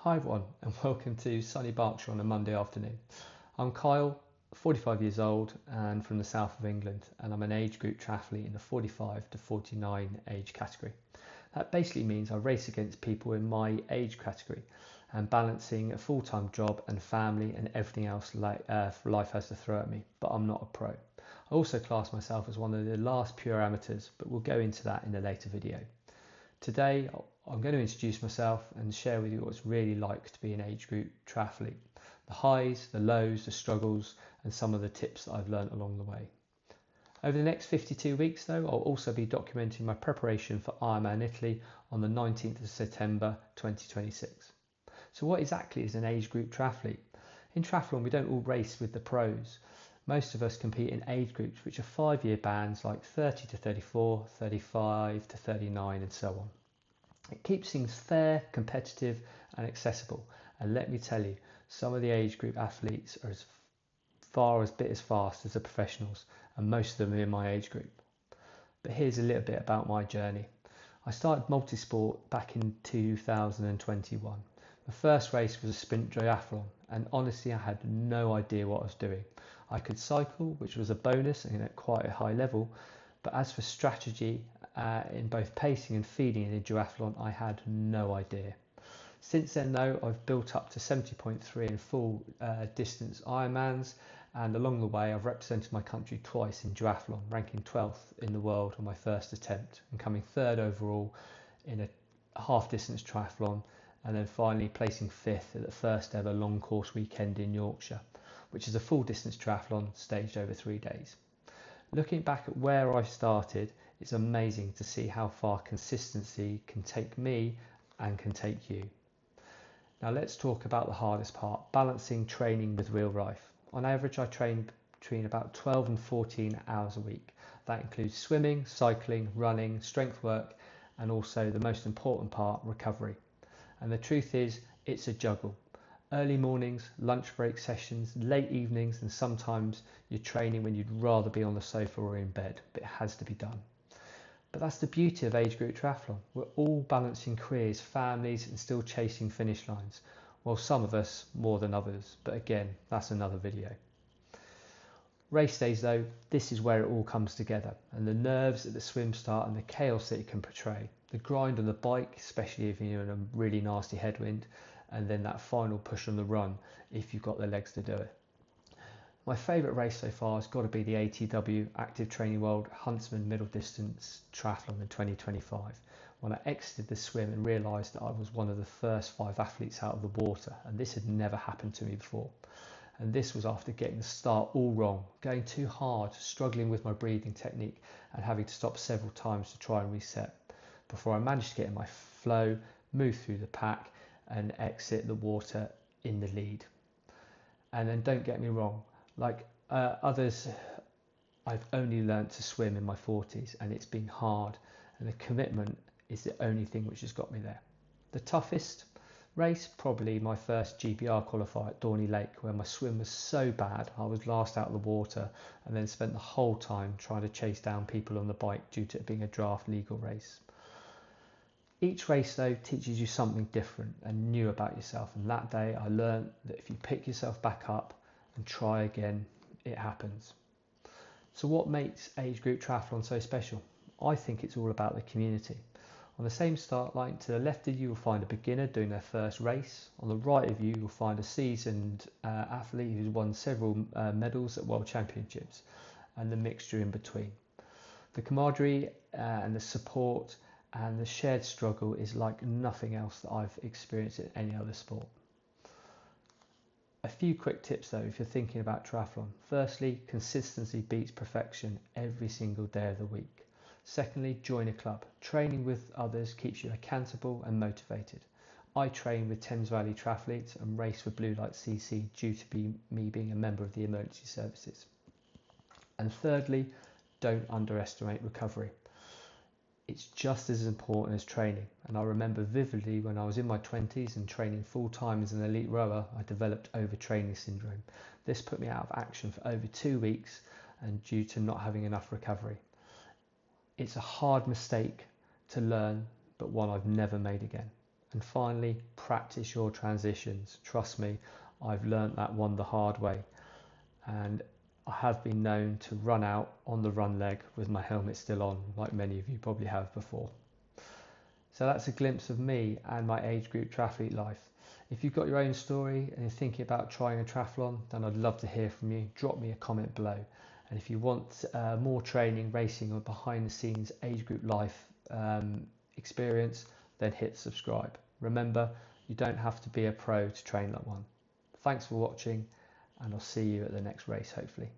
Hi everyone and welcome to sunny Berkshire on a Monday afternoon. I'm Kyle, 45 years old and from the south of England, and I'm an age group triathlete in the 45 to 49 age category. That basically means I race against people in my age category and balancing a full-time job and family and everything else life has to throw at me, but I'm not a pro. I also class myself as one of the last pure amateurs, but we'll go into that in a later video. Today I'm going to introduce myself and share with you what it's really like to be an age group triathlete, the highs, the lows, the struggles, and some of the tips that I've learned along the way. Over the next 52 weeks though, I'll also be documenting my preparation for Ironman Italy on the 19th of September 2026. So what exactly is an age group triathlete? In triathlon we don't all race with the pros. Most of us compete in age groups which are 5-year bands like 30 to 34, 35 to 39 and so on. It keeps things fair, competitive and accessible, and let me tell you, some of the age group athletes are as fast as the professionals, and most of them are in my age group. But here's a little bit about my journey. I started multisport back in 2021. The first race was a sprint triathlon, and honestly I had no idea what I was doing. I could cycle, which was a bonus and at quite a high level, but as for strategy in both pacing and feeding in a duathlon, I had no idea. Since then though, I've built up to 70.3 in full distance Ironmans, and along the way I've represented my country twice in duathlon, ranking 12th in the world on my first attempt and coming third overall in a half distance triathlon, and then finally placing 5th at the first ever long course weekend in Yorkshire, which is a full distance triathlon staged over 3 days. Looking back at where I started, it's amazing to see how far consistency can take me and can take you. Now let's talk about the hardest part, balancing training with real life. On average I train between about 12 and 14 hours a week. That includes swimming, cycling, running, strength work, and also the most important part, recovery. And the truth is, it's a juggle. Early mornings, lunch break sessions, late evenings, and sometimes you're training when you'd rather be on the sofa or in bed, but it has to be done. But that's the beauty of age group triathlon. We're all balancing careers, families, and still chasing finish lines. Well, some of us more than others, but again, that's another video. Race days though, this is where it all comes together, and the nerves at the swim start and the chaos that it can portray. The grind on the bike, especially if you're in a really nasty headwind, and then that final push on the run if you've got the legs to do it. My favourite race so far has got to be the ATW Active Training World Huntsman Middle Distance Triathlon in 2025, when I exited the swim and realised that I was one of the first 5 athletes out of the water, and this had never happened to me before. And this was after getting the start all wrong, going too hard, struggling with my breathing technique and having to stop several times to try and reset before I managed to get in my flow, move through the pack and exit the water in the lead. And then don't get me wrong, like others, I've only learnt to swim in my 40s and it's been hard, and the commitment is the only thing which has got me there. The toughest race, probably my first GBR qualifier at Dorney Lake, where my swim was so bad I was last out of the water and then spent the whole time trying to chase down people on the bike due to it being a draft legal race. Each race though teaches you something different and new about yourself, and that day I learned that if you pick yourself back up and try again, it happens. So what makes age group triathlon so special? I think it's all about the community. On the same start line to the left of you, you'll find a beginner doing their first race. On the right of you, you'll find a seasoned athlete who's won several medals at World Championships, and the mixture in between. The camaraderie and the support and the shared struggle is like nothing else that I've experienced in any other sport. A few quick tips though if you're thinking about triathlon. Firstly, consistency beats perfection every single day of the week. Secondly, join a club. Training with others keeps you accountable and motivated. I train with Thames Valley Triathletes and race with Blue Light CC due to me being a member of the emergency services. And thirdly, don't underestimate recovery. It's just as important as training, and I remember vividly when I was in my 20s and training full time as an elite rower, I developed overtraining syndrome. This put me out of action for over 2 weeks and due to not having enough recovery. It's a hard mistake to learn, but one I've never made again. And finally, practice your transitions. Trust me, I've learnt that one the hard way, and I have been known to run out on the run leg with my helmet still on, like many of you probably have before. So that's a glimpse of me and my age group triathlete life. If you've got your own story and you're thinking about trying a triathlon, then I'd love to hear from you. Drop me a comment below. And if you want more training, racing, or behind the scenes age group life experience, then hit subscribe. Remember, you don't have to be a pro to train like one. Thanks for watching, and I'll see you at the next race, hopefully.